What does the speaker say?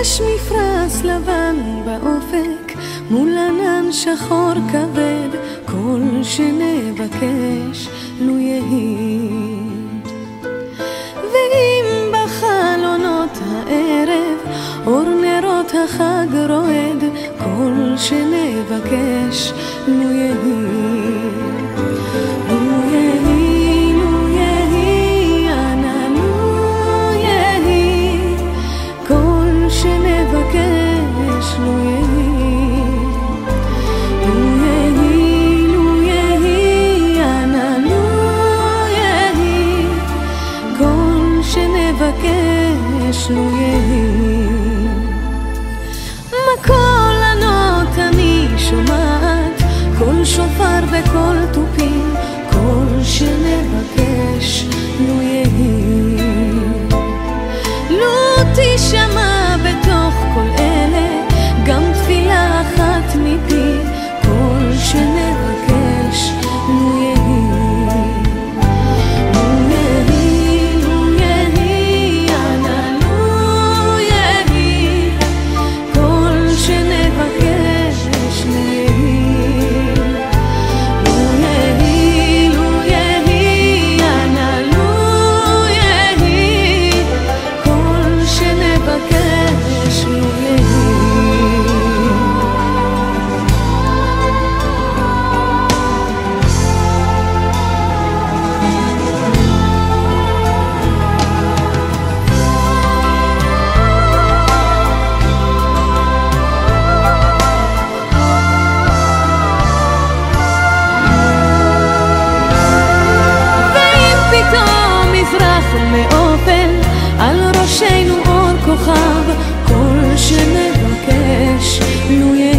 יש מפרש לבן באופק מול ענן שחור כבד, כל שנבקש לו יהי. ואם בחלונות הערב אור נרות החג רועד, כל שנבקש לו יהי. מבקש לו יהי. מכל ענות אני שומעת, כל שופר וכל תופים, כל שנבקש לו יהי. לו תשמע בתוך כל אלה גם תפילה אחת מפי, כל שנבקש לו יהי. מאופן על ראשנו אור כוכב, כל שנבקש לו יהי.